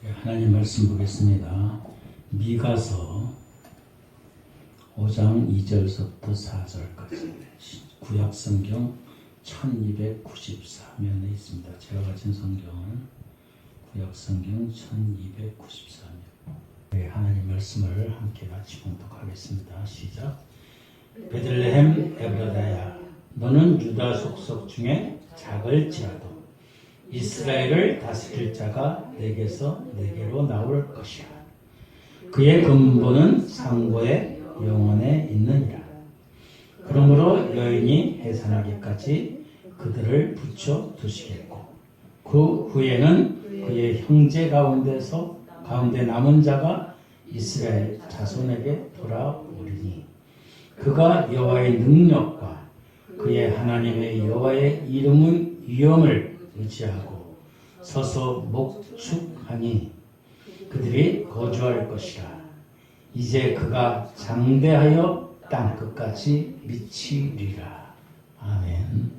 하나님 말씀 보겠습니다. 미가서 5장 2절서부터 4절까지 구약 성경 1294면에 있습니다. 제가 가진 성경은 구약 성경 1294면. 하나님 말씀을 함께 같이 봉독하겠습니다. 시작. 베들레헴 에브라다야, 너는 유다 족속 중에 작을지라도 이스라엘을 다스릴 자가 내게서 내게로 나올 것이라. 그의 근본은 상고의 영원에 있느니라. 그러므로 여인이 해산하기까지 그들을 붙여 두시겠고, 그 후에는 그의 형제 가운데 남은 자가 이스라엘 자손에게 돌아오리니, 그가 여호와의 능력과 그의 하나님의 여호와의 이름을 의지하고 서서 목축하니 그들이 거주할 것이라. 이제 그가 장대하여 땅 끝까지 미치리라. 아멘.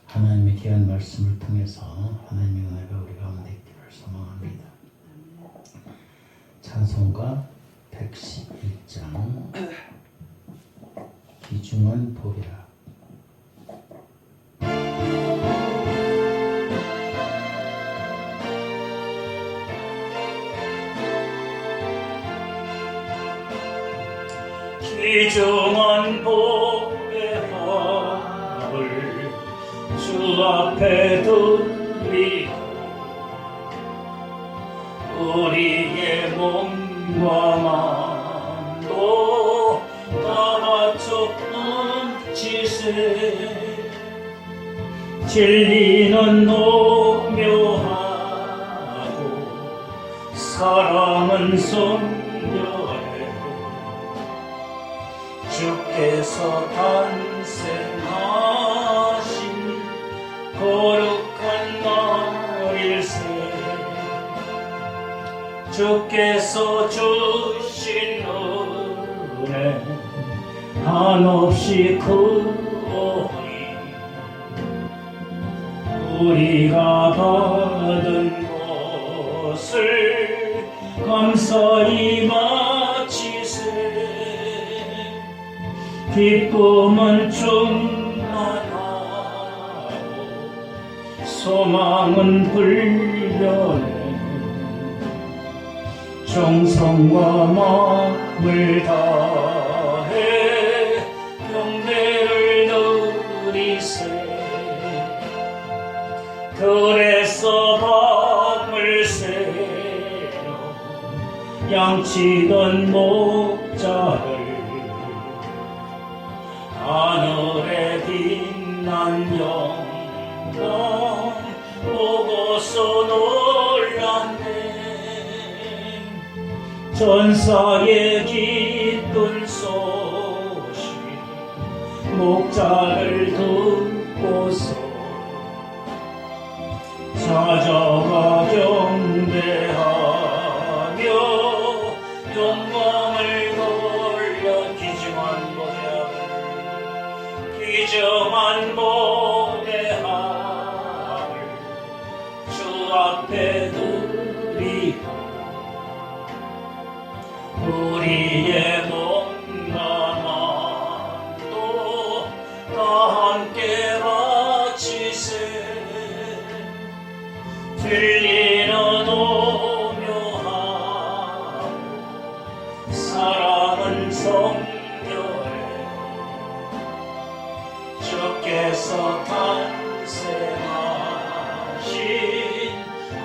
하나님의 귀한 말씀을 통해서 하나님의 은혜가 우리 가운데 있기를 소망합니다. 찬송가 111장 귀중한 복이라. 귀중한 복의 합을 주 앞에 두리고, 우리의 몸과 마음도 다 바쳐 얹히세. 진리는 오묘하고 사랑은 성결해. 주께서 탄생하신 거룩한 날일세. 주께서 주신 은혜 한없이 크오니, 우리가 받은 것을 감사히 바치세. 기쁨은 충만하고 소망은 불변해. 정성과 마음을 다해 경배를 드리세. 들에서 밤을 새려 양치던 목자를 하늘에 빛난 영광 보고서 놀랐네. 전사의 기쁜 소식 목자를 듣고서 찾아가 경배하며 영광을 돌려 귀중한 복의 합을 주 앞에 드리고, 우리의 몸과 마음도 다 함께 바치세. 진리는 오묘하고 사랑은 성결해. 주께서 탄생하신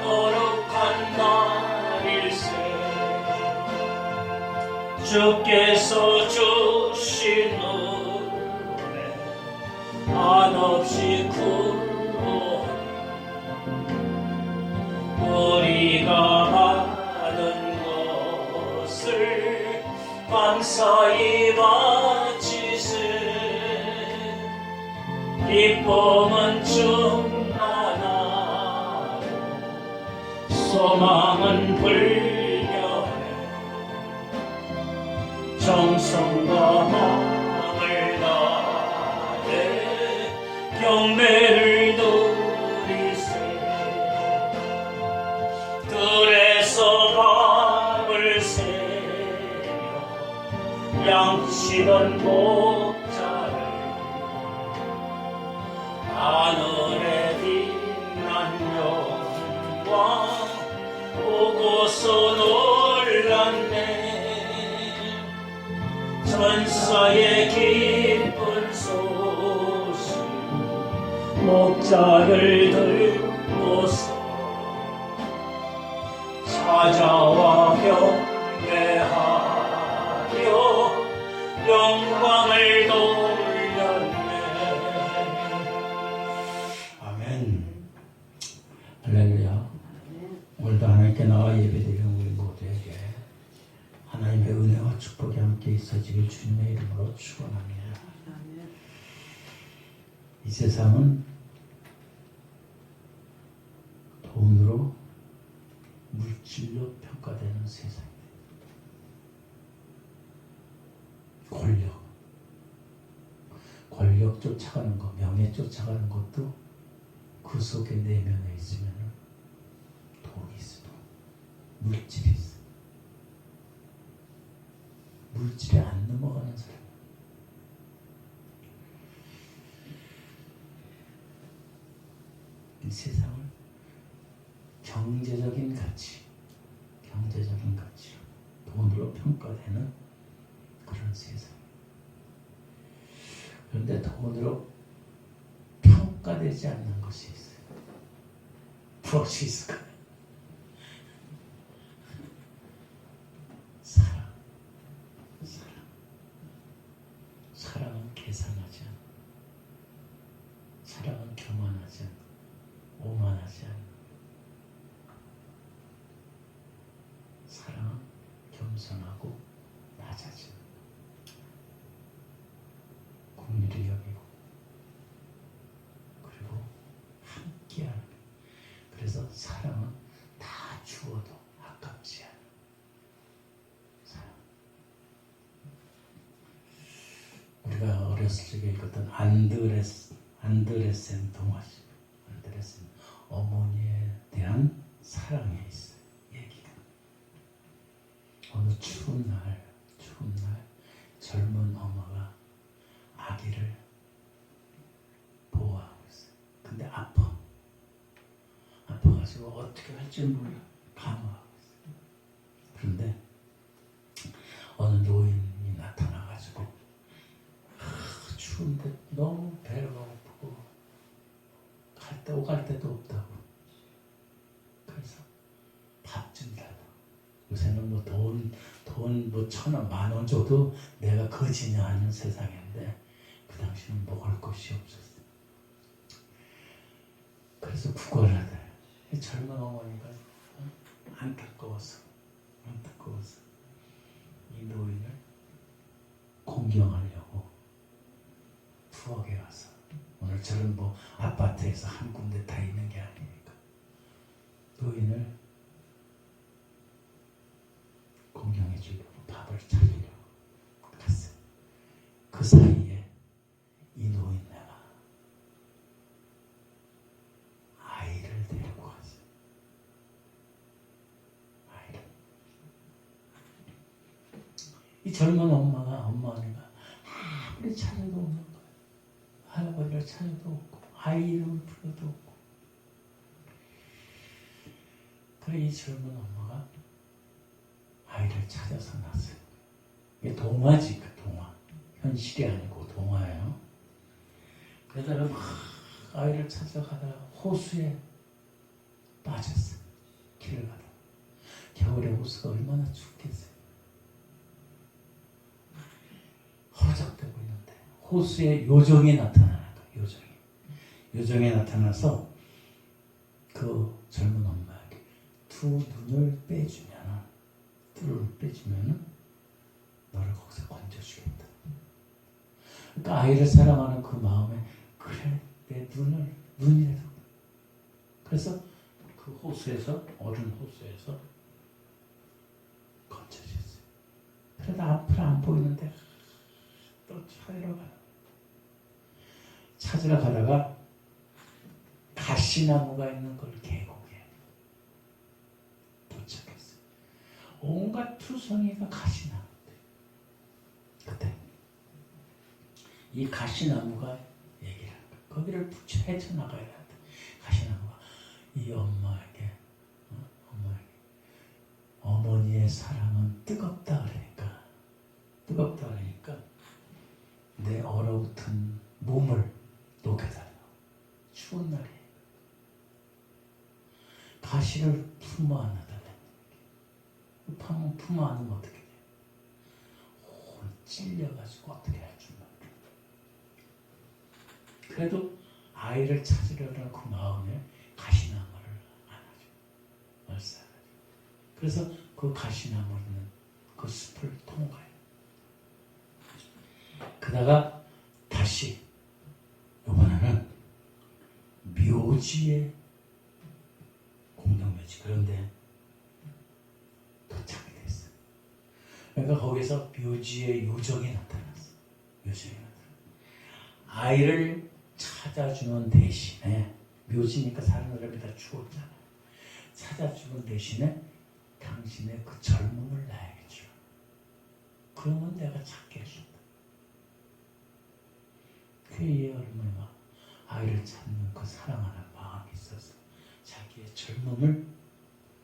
거룩한 날일세. 주께서 주신 은혜 한없이 크오니, 우리가 받은 것을 감사히 바치세. 기쁨은 충만하고 소망은 불변해. 정성과 마음을 다해 경배를 드리세. 들에서 모시던 목자를 하늘에 빛난 영광 보고서 놀랐네. 전사의 기쁜 소식 목자를 들고서 찾아와 경배하며 영광을 돌렸네. 아멘. 할렐루야. 오늘도 하나님께 나와 예배드리는 우리 모두에게 하나님의 은혜와 축복이 함께 있어지길 주님의 이름으로 축원합니다. 이 세상은 돈으로 물질로 평가되는 세상입니다. 권력 쫓아가는 것, 명예 쫓아가는 것도 그 속에 내면에 있으면 돈이 있어, 물질이 있어. 물질에 안 넘어가는 사람. 이 세상을 경제적인 가치로 돈으로 평가되는 그런 세상. 그런데 돈으로 평가되지 않는 것이 있어요. 무엇이 있을까요? 사랑은 계산하지 않아. 사랑은 교만하지 않아. 오만하지 않아. 사랑은 겸손하고 낮아져. 긍휼히 여기고 그리고 함께하는. 그래서 사랑은 다 주어도 아깝지 않아. 사랑. 우리가 어렸을 적에 읽었던 안드레센 동화시. 안드레센 어머니에 대한 사랑에 있어요. 얘기가. 어느 추운 날 젊은 엄마가 아기를 보호하고 있어요. 근데 아파가지고 어떻게 할지 몰라 감화하고 있어요. 그런데 어느 노인이 나타나가지고 추운데 너무 배가 고프고 오갈 데도 없다고. 그래서 밥 좀 달라. 요새는 뭐 돈 뭐 1,000원, 10,000원 줘도 내가 거지냐 하는 세상인데 그 당시는 먹을 것이 없었어. 그래서 구걸을 하더래. 젊은 어머니가 안타까워서 이 노인을 공경하려고 부엌에 가서, 오늘처럼 뭐 아파트에서 한 군데 다 있는 게 아니니까 노인을 공경해 주려고 밥을 차리려고 갔어요. 그 사이에 이 노인네가 아이를 데리고 갔어요. 이 젊은 엄마가 아무리 찾아도 없는 거예요. 할아버지를 찾아도 없고 아이 이름을 불러도 없고. 그래 이 젊은 엄마가 아이를 찾아서 낳았어요. 이게 동화지, 그 동화. 현실이 아니고 동화예요. 그러다가 막 아이를 찾아가다가 호수에 빠졌어요. 길을 가다가. 겨울에 호수가 얼마나 춥겠어요. 허적대고 있는데 호수에 요정이 나타나는 거예요. 요정이 나타나서 그 젊은 엄마에게 뜰을 빼주면 너를 거기서 건져주겠다. 그러니까 아이를 사랑하는 그 마음에, 그래 내 눈이라도. 그래서 그 호수에서, 어른 호수에서 건져주셨어요. 그러다 앞으로 안 보이는데 또 찾으러 가다가 가시나무가 있는 걸 계곡에 도착했어요. 온갖 투성이가 가시나무인데 그때 이 가시나무가 얘기를 하는 거예요. 거기를 헤쳐나가야 된다. 가시나무가 이 엄마에게 어머니의 사랑은 뜨겁다 그러니까 내 얼어붙은 몸을 녹여달라. 추운 날이 가시를 품어 안아달라. 품어 안으면 어떻게 돼? 찔려가지고 어떻게 할 줄 몰라. 그래도 아이를 찾으려는 그 마음에 가시나무를 안아줘. 얼싸가지고. 그래서 그 가시나무는 그 숲을 통과해. 그러다가 다시 이번에는 묘지에 공동묘지 그런데 도착이 됐어. 그러니까 거기서 묘지의 요정이 나타났어. 아이를 찾아주는 대신에 묘지니까 사는 사람이 다 죽었잖아. 찾아주는 대신에 당신의 그 젊음을 나에게 주라. 그러면 내가 찾게 해준다. 쾌의 얼마나 아이를 찾는 그 사랑하는 마음이 있어서 자기의 젊음을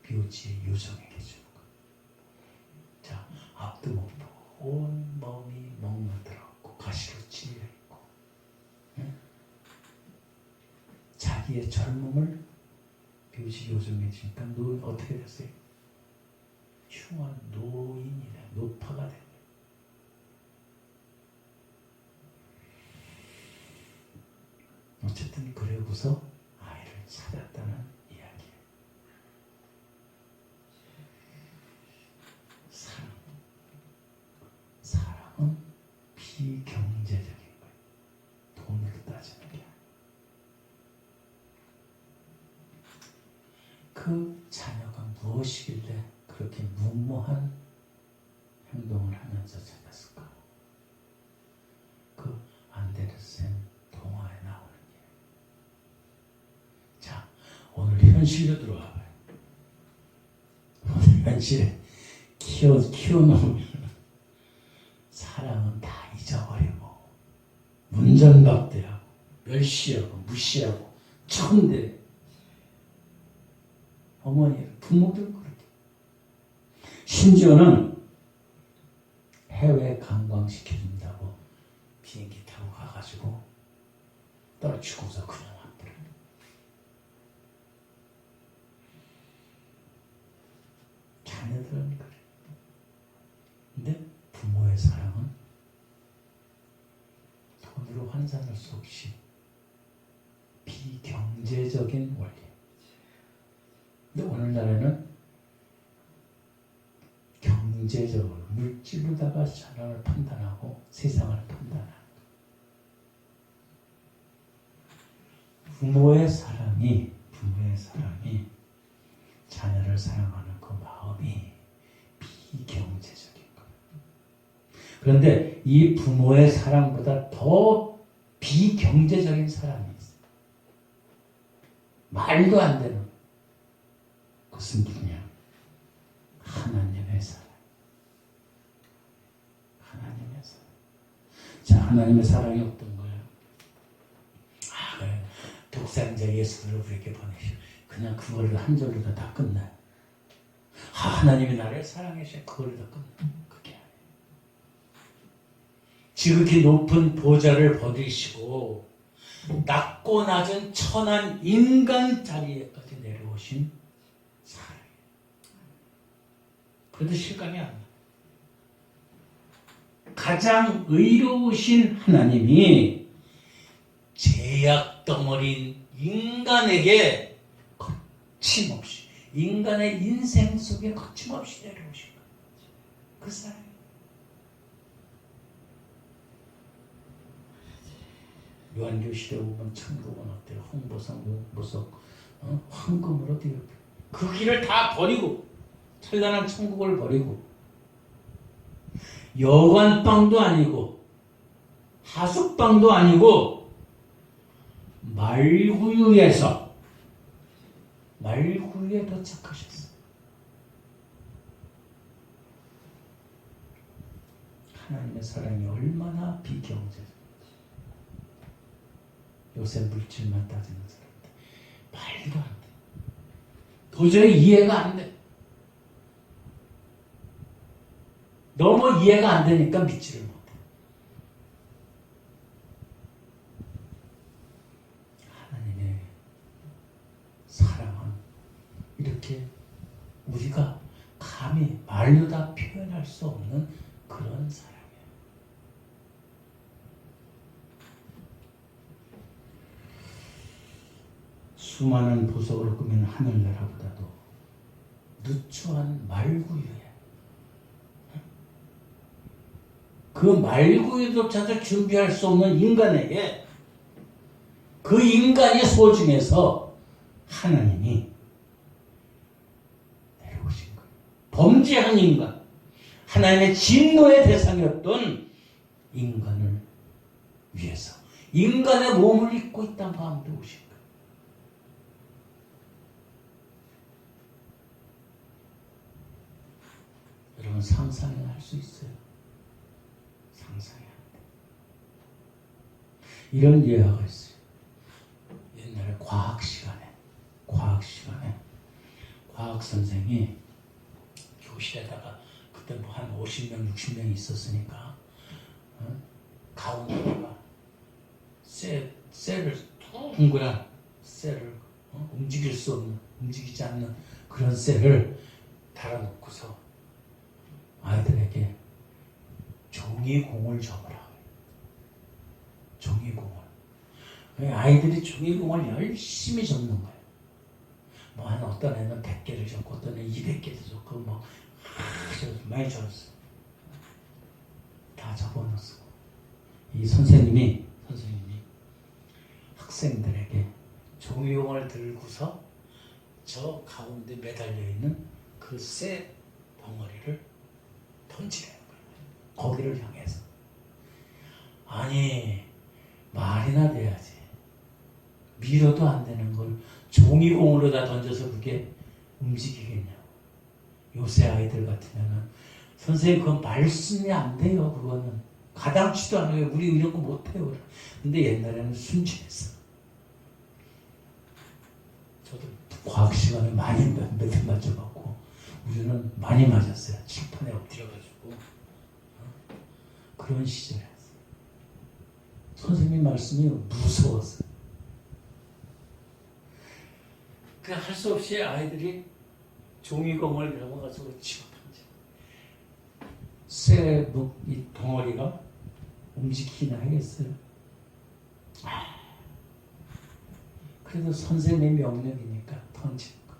묘지의 요정에게 주는 거야. 자, 앞도 못 보고 온 몸이 멍들었고 가시로 찔려있고 자기의 젊음을 묘지 요정에 주니까 어떻게 됐어요? 흉한 노인이래. 노파가 된 거예요. 어쨌든 그러고서 아이를 찾았다는 이야기예요. 사랑은 비경제적인 거예요. 돈으로 따지는 게 아니에요. 그 자녀가 무엇이길래 그렇게 무모한 행동을 하면서 찾았을까? 그 안데르센 동화에 나오는 일. 자, 오늘 현실로 들어와 봐요. 오늘 현실에 키워놓으면 사랑은 다 잊어버리고 문전박대하고 멸시하고 무시하고 천대. 어머니, 부모들 그렇게. 심지어는 해외 관광시켜준다고 비행기 타고 가가지고 떨어지고서 그냥 왔더라. 자녀들은 그래. 근데 부모의 사랑은 돈으로 환산할 수 없이 비경제적인 원리. 근데 오늘날에는 경제적으로 물질로다가 사람을 판단하고 세상을 판단하는 부모의 사랑이 자녀를 사랑하는 그 마음이 비경제적인 거예요. 그런데 이 부모의 사랑보다 더 비경제적인 사랑이 있어요. 말도 안 되는. 그것은 뭐냐? 하나님의 사랑. 하나님의 사랑. 자, 하나님의 사랑이 어떤 거예요? 그래. 독생자 예수를 우리에게 보내시오. 그냥 그거를 한 절로 다 끝나요. 하나님이 나를 사랑해 주셔. 그거를 다 끝나요. 그게 아니에요. 지극히 높은 보좌를 버리시고 낮고 낮은 천한 인간 자리에까지 내려오신 사랑이에요. 그래도 실감이 안 나. 가장 의로우신 하나님이 죄악 덩어리인 인간에게 거침없이, 인간의 인생 속에 거침없이 내려오신 거예요. 그 사랑이. 요한계시록에 보면 천국은 어때요? 홍보석, 목보석, 황금으로 되어 그 길을 다 버리고 찬란한 천국을 버리고 여관방도 아니고 하숙방도 아니고 말구유에 도착하셨어요. 하나님의 사랑이 얼마나 비경제적인지. 요새 물질만 따지는 사람들. 말도 안 돼. 도저히 이해가 안 돼. 너무 이해가 안 되니까 믿지를 못해. 하나님의 사랑은 이렇게 우리가 감히 말로 다 표현할 수 없는 그런 사랑이에요. 수많은 보석으로 꾸민 하늘나라보다도 누추한 말구유에 그 말구유조차도 준비할 수 없는 인간에게 그 인간이 소중해서 하나님이 내려오신 거예요. 범죄한 인간, 하나님의 진노의 대상이었던 인간을 위해서 인간의 몸을 입고 이 땅 가운데 오신 거예요. 여러분 상상을 할 수 있어요? 상상이 안 돼. 이런 예화가 있어요. 옛날에 과학 시간에 과학 선생이 교실에다가 그때 뭐 한 50명, 60명이 있었으니까 가운데다가 셀을 둥그란 셀을 움직이지 않는 그런 셀을 달아놓고서 아이들에게 종이공을 접으라. 종이공을. 아이들이 종이공을 열심히 접는 거예요. 뭐 한 어떤 애는 100개를 접고 어떤 애는 200개를 접고 뭐 많이 접었어요. 다 접어놨어. 이 선생님이 학생들에게 종이공을 들고서 저 가운데 매달려 있는 그 쇠 덩어리를 던지라는 거예요. 거기를 향해서. 아니 말이나 돼야지. 밀어도 안 되는 걸 종이공으로 다 던져서 그게 움직이겠냐고. 요새 아이들 같으면은 선생님 그건 말씀이 안 돼요. 그거는 가당치도 않아요. 우리 이런 거 못해요. 근데 옛날에는 순진했어. 저도 과학 시간에 많이 몇 대 맞춰갖고 우리는 많이 맞았어요. 칠판에 엎드려가지고 그런 시절이었어요. 선생님 말씀이 무서웠어요. 그냥 할 수 없이 아이들이 종이공을 넘어가서 집어던져. 쇠 이 덩어리가 움직이긴 하겠어요. 그래도 선생님의 명령이니까 던지는 거.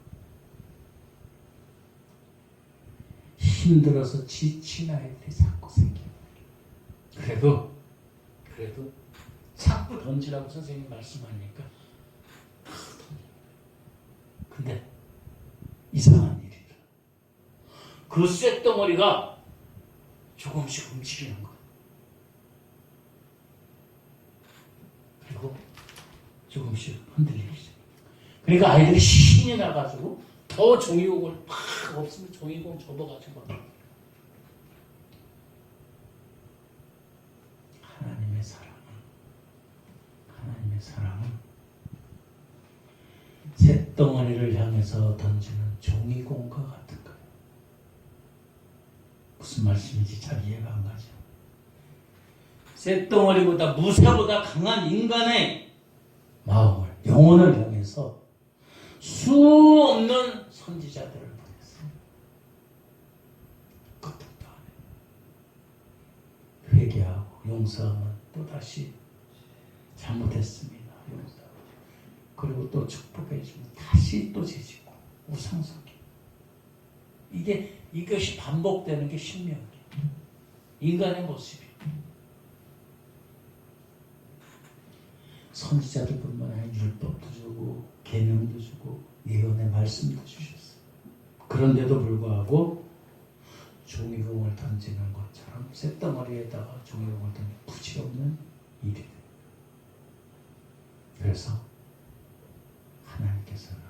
힘들어서 지친 아이들이 자꾸 생겨요. 그래도 자꾸 던지라고 선생님이 말씀하니까 근데 이상한 일이 일어나. 그 쇳덩어리가 조금씩 움직이는 거야. 그리고 조금씩 흔들리기 시작해. 그러니까 아이들이 신이 나가지고 더 종이공을 팍 없으면 종이공 접어가지고 하나님의 사랑은 쇳덩어리를 향해서 던지는 종이공과 같은 거예요. 무슨 말씀인지 잘 이해가 안 가죠. 쇳덩어리보다 무쇠보다 강한 인간의 마음을, 영혼을 향해서 수 없는 선지자들을 보냈어요. 끝도 안 해요. 회개하고 용서하면 또다시 잘못했습니다. 용서하고. 그리고 또 축복해주면 다시 또 죄짓고 우상숭배. 이것이 반복되는 게 신명이에요. 인간의 모습이에요. 선지자들뿐만 아니라 율법도 주고 계명도 주고 예언의 말씀도 주셨어요. 그런데도 불구하고 종이공을 던지는 것처럼 쇳덩어리에다가 종이공을 던지는 부질없는 일이 돼요. 그래서 하나님께서는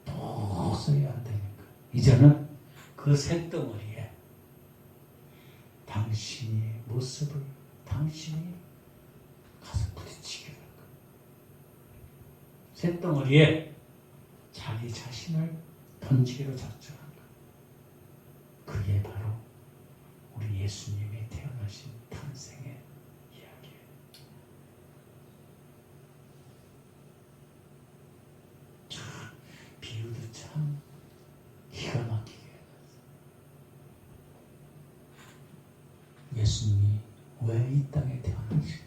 도저히 안 되니까 이제는 그 쇳덩어리에 당신의 모습을 당신이 가서 부딪히기를 쇳덩어리에 자기 자신을 던지기로 작정한 것. 그게 바로 우리 예수님이 태어나신 탄생의 이야기예요. 참 비유도 참 기가 막히게 해놨어요. 예수님이 왜 이 땅에 태어나시냐?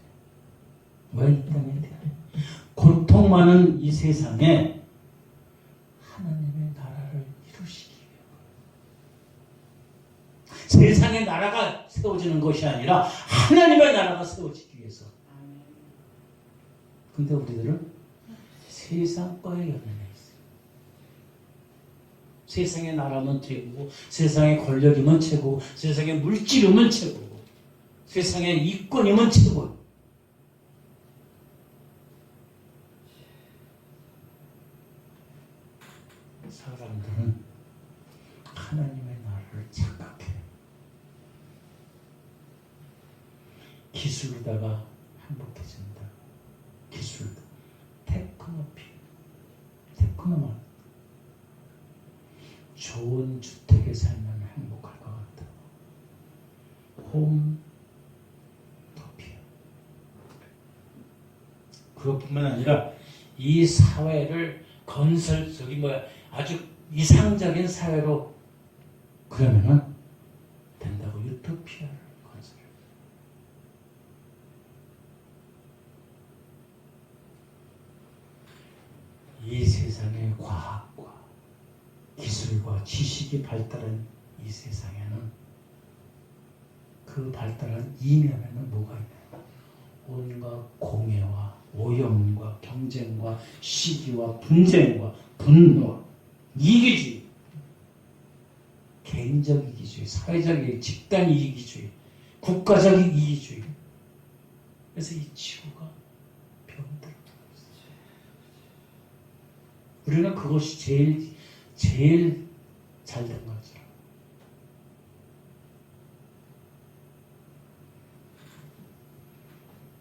왜 이 땅에 태어나시냐? 고통 많은 이 세상에 하나님의 나라를 이루시기 위해 세상의 나라가 세워지는 것이 아니라 하나님의 나라가 세워지기 위해서. 근데 우리들은 세상과의 연연해 있어요. 세상의 나라면 최고고, 세상의 권력이면 최고고, 세상의 물질이면 최고고, 세상의 이권이면 최고고. 사람들은 하나님의 나라를 착각해요. 기술로다가 행복해진다. 기술도. 테크노만. 좋은 주택에 살면 행복할 것 같다. 홈토피아. 그것뿐만 아니라 이 사회를 아주 이상적인 사회로 그러면은 된다고 유토피아를 건설해요. 이 세상의 과학과 기술과 지식이 발달한 이 세상에는 그 발달한 이면에는 뭐가 있나요? 온갖 공해와 오염과 경쟁과 시기와 분쟁과 분노, 이기주의, 개인적 이기주의, 사회적 이기주의, 집단 이기주의, 국가적 이기주의. 그래서 이 지구가 병들어. 우리는 그것이 제일 잘된 거죠.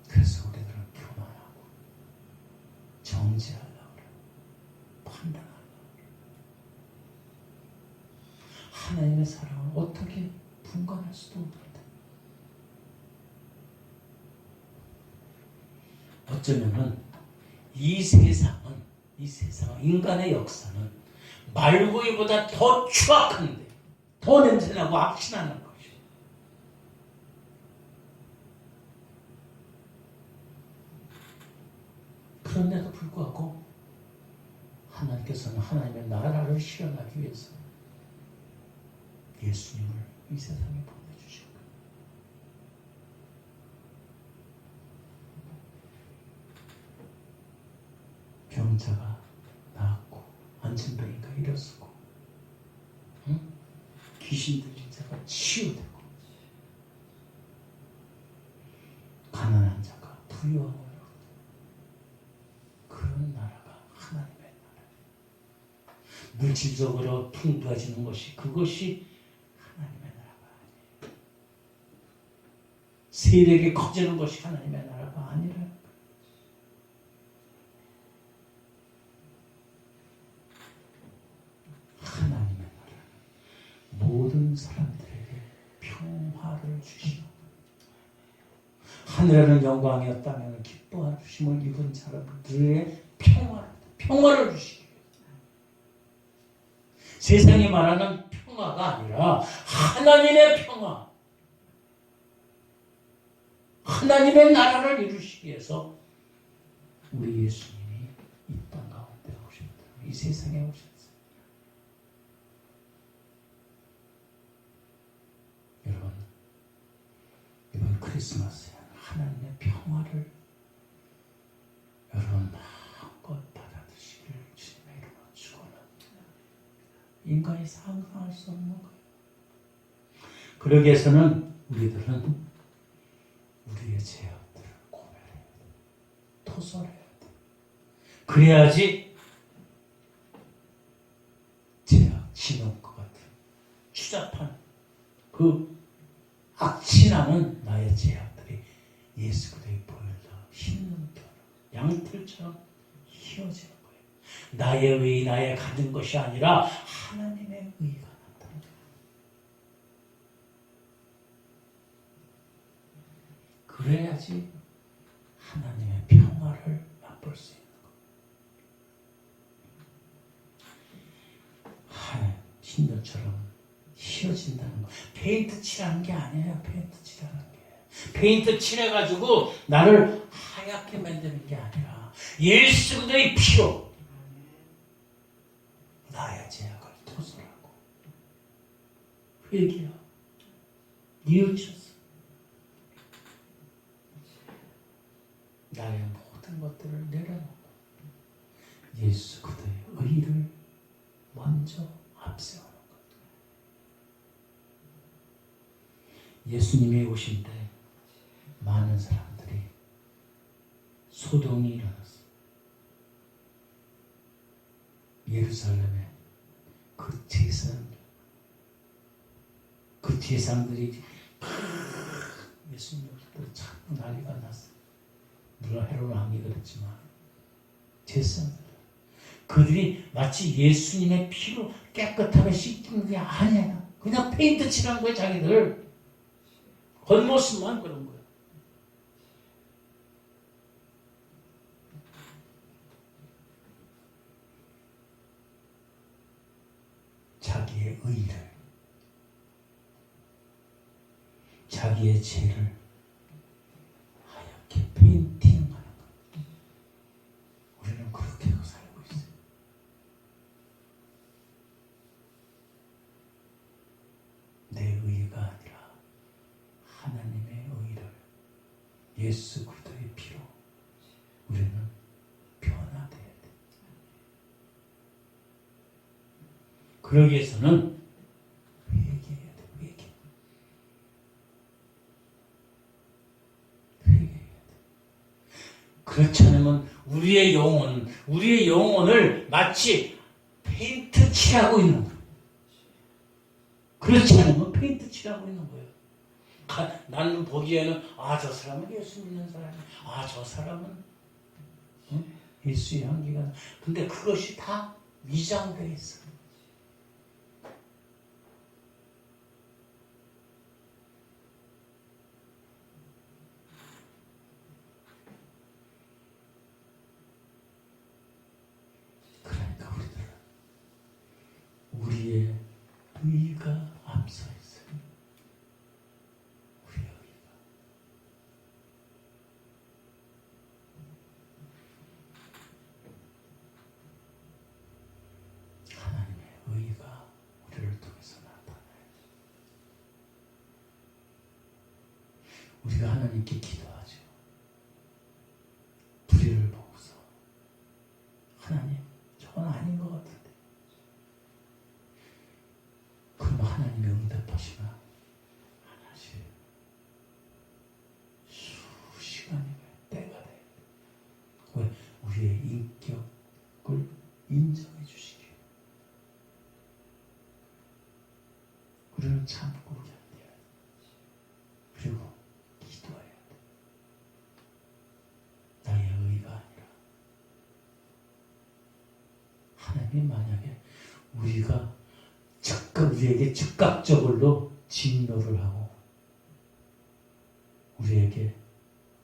그래서 우리들은 교만하고 정죄하려고 그래요. 판단하려고 그래요. 하나님의 사랑을 어떻게 분간할 수도 없는데. 어쩌면은 이 세상은 인간의 역사는 말고기보다 더 추악한데, 더 냄새나고 악취나는 것이에요. 그런데도 불구하고 하나님께서는 하나님의 나라를 실현하기 위해서 예수님을 이 세상에 보내주신 거예요. 병자가 나았고, 안진병이가 일어서고, 귀신 들린 자가 치유되고, 가난한 자가 부유하고, 그런 나라가 하나님의 나라. 물질적으로 풍부해지는 것이, 그것이 하나님의 나라가 아니에요. 세력이 커지는 것이 하나님의 나라가 아니라, 하나님의 나라는 모든 사람들에게 평화를 주시고, 하늘에는 영광이요 땅에는 기뻐하심을 입은 사람들의 평화를 주시기 위해서. 세상이 말하는 평화가 아니라 하나님의 평화, 하나님의 나라를 이루시기 위해서 우리 예수님이 이 땅 가운데 오셨다. 이 세상에 오셨어요. 여러분, 이번 크리스마스에 하나님의 평화를 여러분 마음껏 받아드시길 주님의 이름으로 축원합니다. 인간이 상상할 수 없는 거예요. 그러기 위해서는 우리들은 우리의 죄악들을 고발해야 돼. 토설해야 돼. 그래야지 죄악, 진흙과 같은 추잡한 그 악취나는 나의 죄악들이 예수 그리스도의 보혈로 흰 눈처럼 양털처럼 휘어지는 거예요. 나의 의, 나의 가진 것이 아니라 하나님의 의가 나타나는 거예요. 그래야지 하나님의 평화를 맛볼 수 있는 거예요. 신녀처럼 휘어진다는 거. 페인트 칠하는 게 아니에요. 페인트 칠하는 게. 페인트 칠해가지고 나를 하얗게 만드는 게 아니라 예수 그리스도의 피로 나의 죄악을 토설하고 회개하고 뉘우쳐서 나의 모든 것들을 내려놓고 예수 그리스도의 의를 먼저 앞세우는 것. 예수님이 오실 때 많은 사람들이 소동이 일어났어요. 예루살렘에 그 제사장들이 예수님 오실 때 참 난리가 났어요. 물론 헤롯 왕이 그랬지만 제사장들 그들이 마치 예수님의 피로 깨끗하게 씻긴 게 아니야. 그냥 페인트 칠한 거야. 자기들 겉모습만 그런 거야. 자기의 의를, 자기의 죄를 하얗게 페인팅하는 것. 우리는 그렇게 살고 있어요. 내 의가 아니라 하나님의 의를 예수 그리스도의 피로 우리는 변화돼야 돼. 그러기 위해서는 회개해야 돼. 회개해야 돼. 그렇지 않으면 우리의 영혼을 마치 페인트 칠하고 있는 거예요. 그렇지 않으면 페인트 칠하고 있는 거예요. 나는 보기에는 저 사람은 예수 믿는 사람이야. 저 사람은 예수의 향기가. 근데 그것이 다 위장되어 있어. 그러니까 우리의 의가 앞서 있어요. 우리의 의가. 하나님의 의가 우리를 통해서 나타나요. 우리가 하나님께 기도하죠. 불의를 보고서 하나님, 저건 아닌 것 같은데. 그러면 하나님이 응답하시나? 하나씩 수시간이 때가 돼. 왜? 우리의 인격을 인정해 주시기. 우리는 참고 견뎌야 돼. 그리고 기도해야 돼. 나의 의가 아니라 하나님이 만약에 우리에게 즉각적으로 진노를 하고 우리에게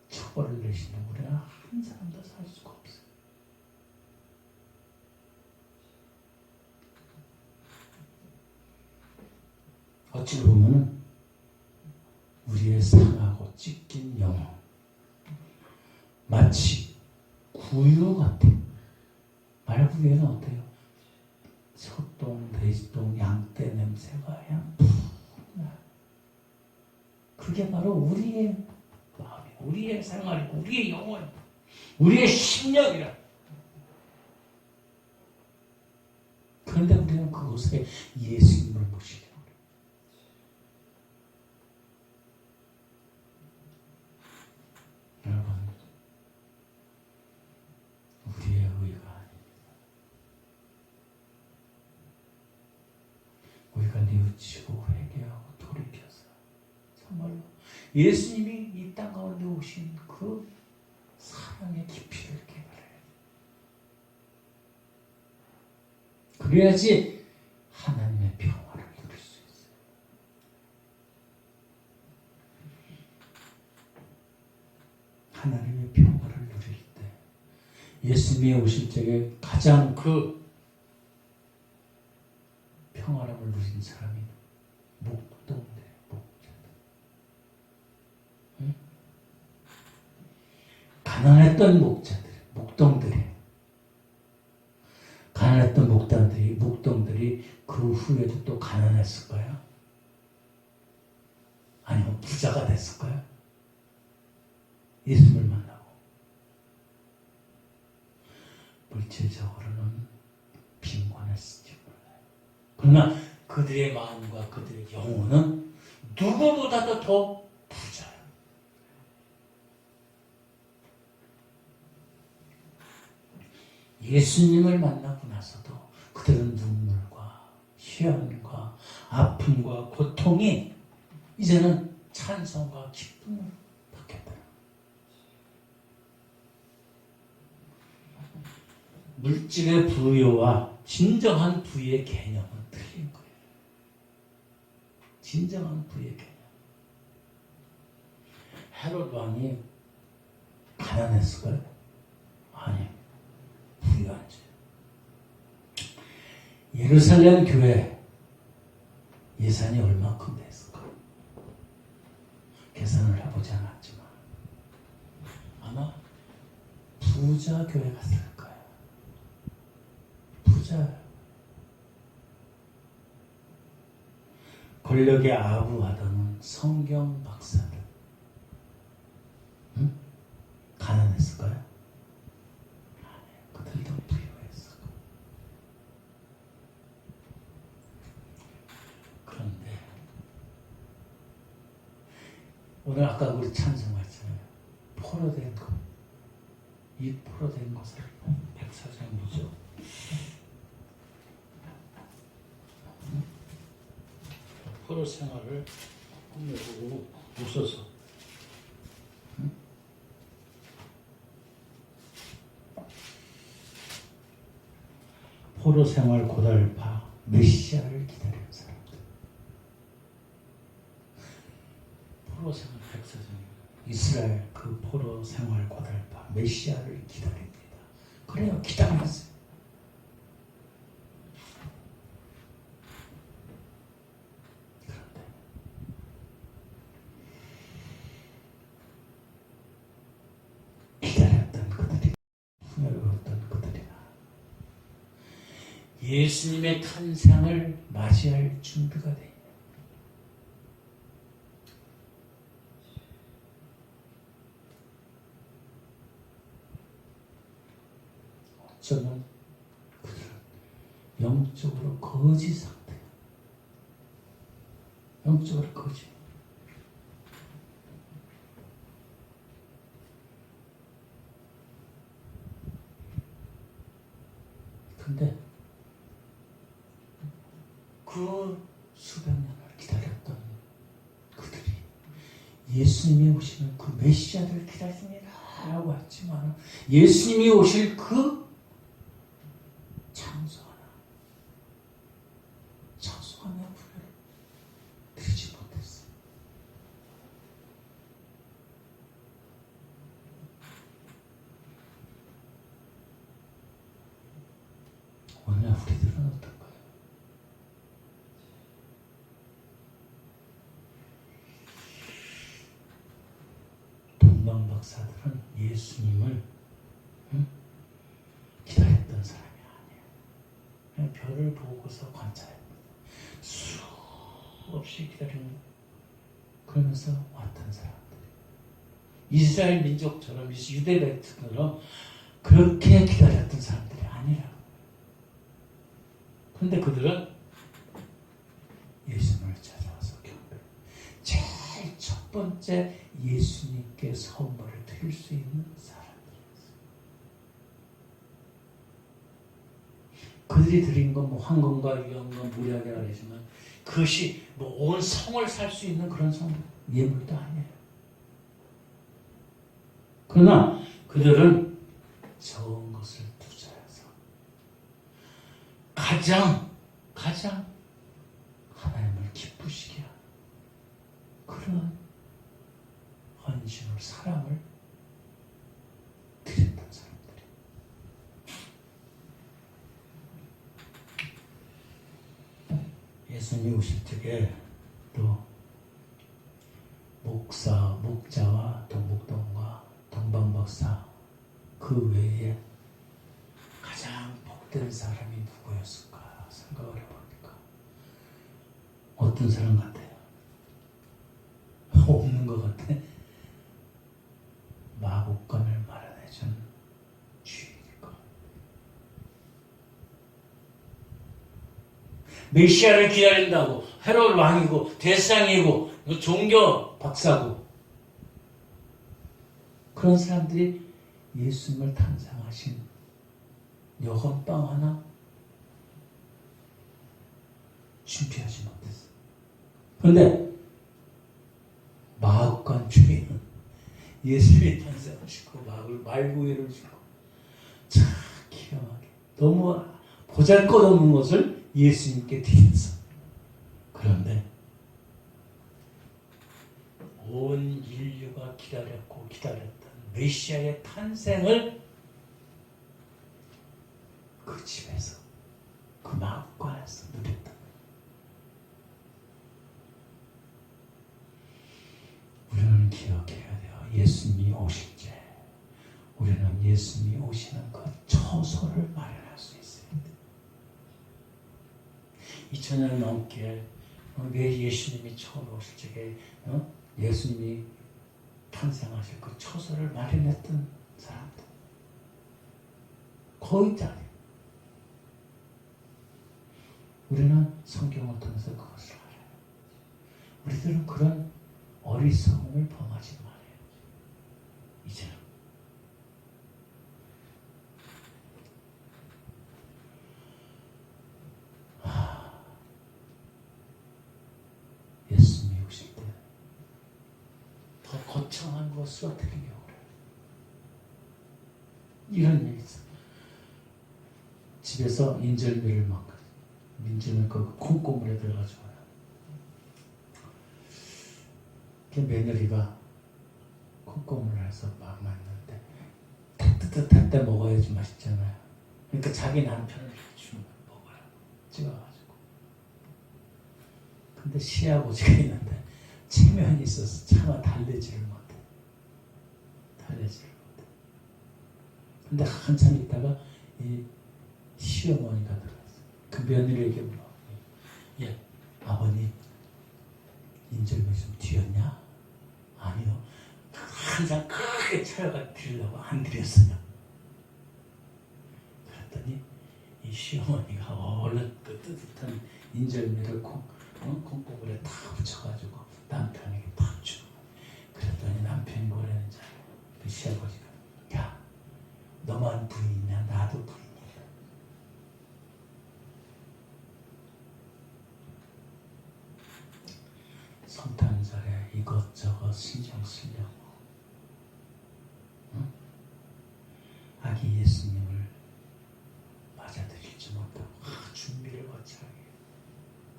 처벌을 내시는 우리는 한 사람도 살 수가 없어요. 어찌 보면은 우리의 상하고 찢긴 영혼 마치 구유 같아. 말구유는 어때요? 소똥, 돼지똥, 양떼 냄새가 그냥 푹 나. 그게 바로 우리의 마음이, 우리의 생활이고, 우리의 영혼, 우리의 심령이라. 그런데 우리는 그곳에 예수님을 모시려고 그래요. 여러분, 우리의 의가 우리가 뉘우치고 회개하고 돌이켜서 정말로 예수님이 이 땅 가운데 오신 그 사랑의 깊이를 깨달아야 돼. 그래야지 하나님의 평화를 누릴 수 있어요. 하나님의 평화를 누릴 때 예수님이 오실 적에 가장 그 평화를 누린 사람이 목동들, 응? 가난했던 목동들이 가난했던 목동들이 그 후에도 또 가난했을까요? 아니면 부자가 됐을까요? 예수님을 만나고 물질적으로는 빈곤했을지 몰라요. 그러나 그들의 마음과 그들의 영혼은 누구보다도 더 부자예요. 예수님을 만나고 나서도 그들은 눈물과 희연과 아픔과 고통이 이제는 찬송과 기쁨을 받겠다. 물질의 부여와 진정한 부의 개념은 틀린 거예요. 진정한 부의 개념. 헤롯 왕이 가난했을까요? 아니, 부유하지. 예루살렘 교회 예산이 얼마큼 됐을까? 계산을 해보지 않았지만 아마 부자 교회 갔을 거예요. 부자. 권력에 아부하던 성경 박사들, 응? 가난했을까요? 아니, 그들도 부유했을 거예요. 그런데 오늘 아까 우리 찬송했잖아요. 포로된 것. 이 포로된 것을 백사장이죠. 포로 생활을 웃어서 포로 생활 고달파 메시아를 기다리는 사람들. 포로 생활 백사장이에요. 이스라엘 그 포로 생활 고달파 메시아를 기다립니다. 그래요, 기다렸어요. 그런데 기다렸던 그들이 후회로웠던 그들이나 예수님의 탄생을 맞이할 준비가 돼. 어쩌면 그들은 영적으로 거지 상태야. 영적으로 거지. 근데 그 수백 년을 기다렸던 그들이 예수님이 오시는 그 메시아를 기다립니다 라고 했지만 예수님이 오실 그 장소하나 부여를 드리지 못했어요. 오늘 우리들은 어떨까요? 동방박사들은 예수님을 기다렸던 사람이 아니에요. 그냥 별을 보고서 관찰했습니다. 수없이 기다리는 그러면서 왔던 사람들. 이스라엘 민족처럼 유대 백성처럼 그렇게 기다렸던 사람들이 아니라고. 그런데 그들은 예수님을 찾아와서 경배. 제일 첫 번째 예수님께 선물을 드릴 수 있는 사람들이었어요. 그들이 드린 건 뭐 황금과 유황과 무량이라고 하지만 그것이 뭐 온 성을 살 수 있는 그런 예물도 아니에요. 그러나 그들은 적은 것을 투자해서 가장 하나님을 기쁘시게 하는 그런 헌신을, 사랑을 드렸던 사람들이. 예수님이 오실 적에 또 목자와 동목동과 동방박사 그 외에 가장 복된 사람이 누구였을까 생각을 해보니까 어떤 사람 같아요? 없는 것 같아. 마구간을 마련해준 주인일 것. 메시아를 기다린다고 헤롯 왕이고 대상이고 종교 박사고 그런 사람들이 예수님을 탄생하신 여건빵 하나 준비하지 못했어. 그런데 마구간 주인은 예수님이 탄생하시고 말구이를 주고 참 기묘하게 너무 보잘것없는 것을 예수님께 드렸어. 그런데 온 인류가 기다렸던 메시아의 탄생을 그 집에서 그 마구간에서 누렸다. 우리는 기억해야 돼요. 예수님이 오실 때 우리는 예수님이 오시는 그 처소를 마련할 수 있어야 돼요. 2000년 넘게 예수님이 처음 오실 적에 예수님이 탄생하실 그 처소를 마련했던 사람들 거의 다 우리는 성경을 통해서 그것을 알아요. 우리들은 그런 어리석음을 범하지 말아요. 이제는 예수님이 오실 때 더 거창한 것으로 드리려고 그래요. 이런 일이 있어. 집에서 인절미를 막 민주는 그 콩고물에 들어가지고 그 며느리가 콩고물을 해서 막 만드는데 따뜻할 때 먹어야지 맛있잖아요. 그러니까 자기 남편을 주면 먹어요. 찍어가지고. 근데 시아버지가 있는데 체면이 있어서 차마 달래지를 못해. 근데 한참 있다가 이 시어머니가 들어왔어. 그 며느리에게 물어. 예, 아버님 인절미 좀 드렸냐? 아니요. 항상 크게 차려가 드리려고 안 드렸어요. 그랬더니 이 시어머니가 얼른 그 뜨뜻한 인절미를 콩고물에 다 붙여가지고 남편에게 딱 주고. 그랬더니 남편이 뭐라는지 알아요? 그 시아버지가 야, 너만 부인이냐? 나도 부인이야. 성탄절에 이것저것 신경 쓰려고 아기 예수님을 맞아들이지 못하고 준비를 거창하게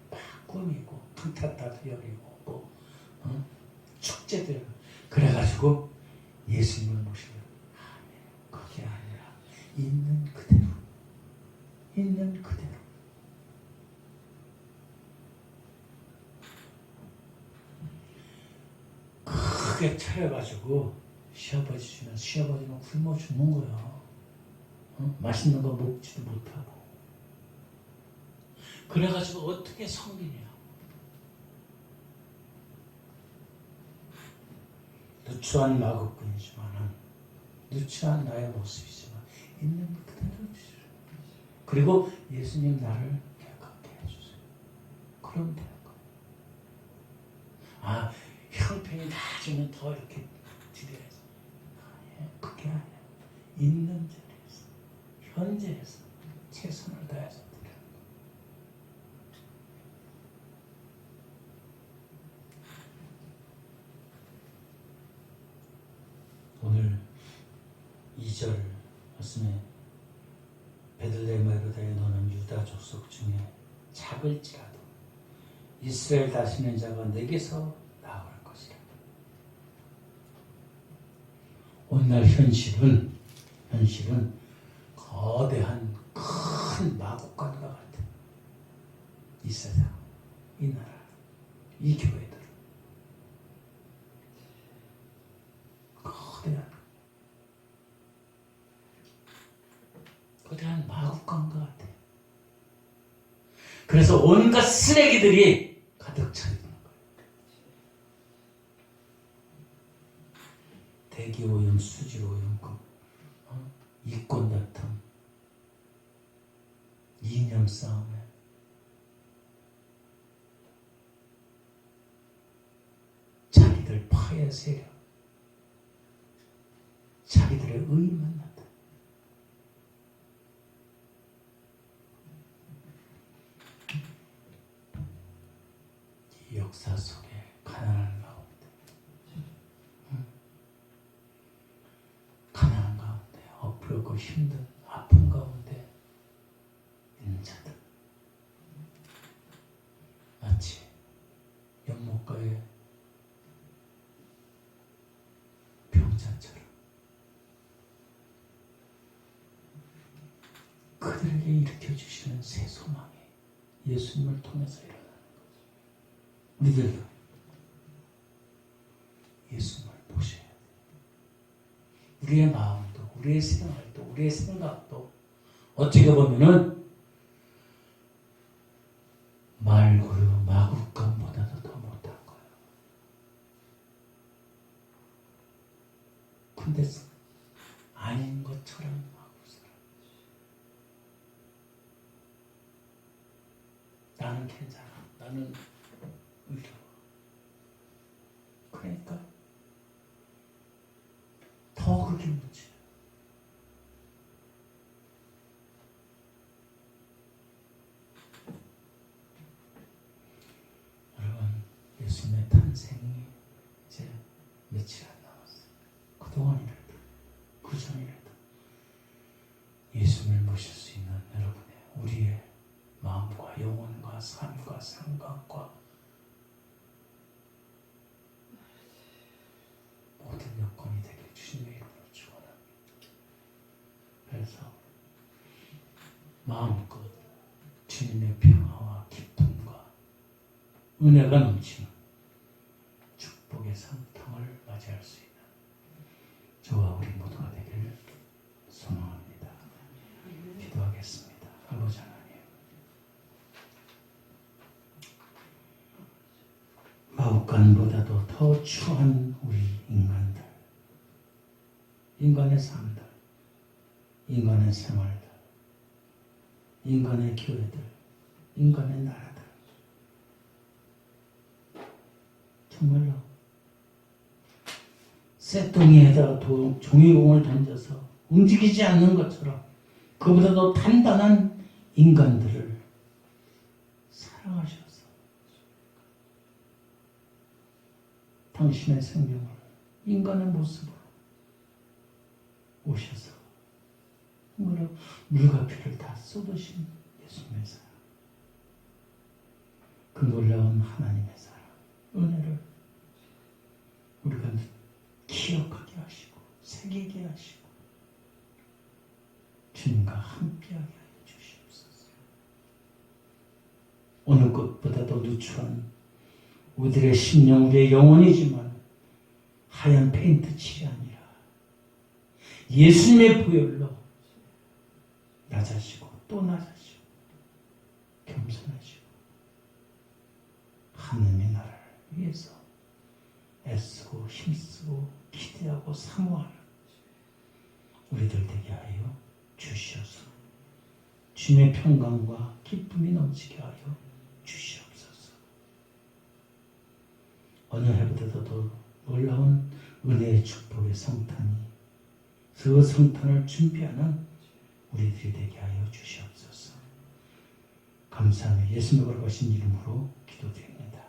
막 꾸미고 탕탕탕 열리고 뭐 축제들 그래가지고 예수님을 모시려고 그게 아니라 있는 그대로 크게 차려가지고 시아버지 주면 시아버지는 굶어 죽는 거야. 맛있는 거 먹지도 못하고. 그래가지고 어떻게 성기냐. 누추한 마구꾼이지만은 누추한 나의 모습이지만 있는 그대로 주시라. 그리고 예수님 나를 깨끗게 해주세요. 그럼 돼요. 아, 형편이 나아지면 더 이렇게 드려야지. 아니, 그게 아니야. 있는 자리에서, 현재에서 최선을 다해서 드려야 돼. 오늘 2절 말씀에 베들레헴 헤로다에 너는 유다 족속 중에 작을지라도 이스라엘 다스리는 자가 내게서 나올 것이라. 오늘날 현실은 거대한 큰 마국간과 같아. 이 세상, 이 나라, 이 교회들 거대한 마국간과 같아. 그래서 온갖 쓰레기들이 가득 차 있는 거예요. 대기오염, 수지오염, 이권 다툼, 이념 싸움에 자기들 파의 세력, 자기들의 의만 나타. 이 역사 속에 가난한 가운데, 가난한 가운데, 엎드렸고 힘든 아픈 가운데 있는 자들, 마치 연못가에 병자처럼 그들에게 일으켜주시는 새 소망이 예수님을 통해서 일어나는 거죠. 우리들도 예수님을 보셔야 돼요. 우리의 마음도, 우리의 생활도, 우리의 생각도 어떻게 보면은 말고요 마국간보다도 더 못한 거예요. 근데 아닌 것처럼 하고 살아. 나는 괜찮아. 나는 의로워. 그러니까 더 그게 문제야. 여러분, 예수님의 탄생이 이제 며칠 안 남았어요. 그동안이라도, 그전이라도 예수님을 모실 수 있는 여러분의, 우리의 마음과 영혼과 삶과 생각과 모든 여건이 되길 주님의 이름으로 축원합니다. 그래서 마음껏 주님의 평화와 기쁨과 은혜가 넘치는 축복의 상통을 맞이할 수 있는 저와 우리 모두가 되기를 소망합니다. 기도하겠습니다. 아버지 하나님, 마국간보다도 더 추한 우리 인간들, 인간의 삶들, 인간의 생활들, 인간의 교회들, 인간의 나라들, 정말로 쇠덩이에다가 종이공을 던져서 움직이지 않는 것처럼 그보다 더 단단한 인간들을 사랑하셔서 당신의 생명을 인간의 모습으로 오셔서 물과 피를 다 쏟으신 예수님의 사랑, 그 놀라운 하나님의 사랑, 은혜를 우리가 기억하게 하시고 새기게 하시고 주님과 함께하게 하여 주시옵소서. 어느 것보다도 누추한 우리들의 심령, 우리의 영혼이지만 하얀 페인트 칠이 아니라 예수님의 보혈로 낮아지고 또 낮아지고 겸손하시고 하나님의 나라를 위해서 애쓰고 힘쓰고 기대하고 사모하는 우리들 되게 하여 주시옵소서. 주님의 평강과 기쁨이 넘치게 하여 주시옵소서. 어느 해보다도 더 놀라운 은혜의 축복의 성탄이, 그 성탄을 준비하는 우리들이 되게 하여 주시옵소서. 감사하며 예수님을 거신 이름으로 기도드립니다.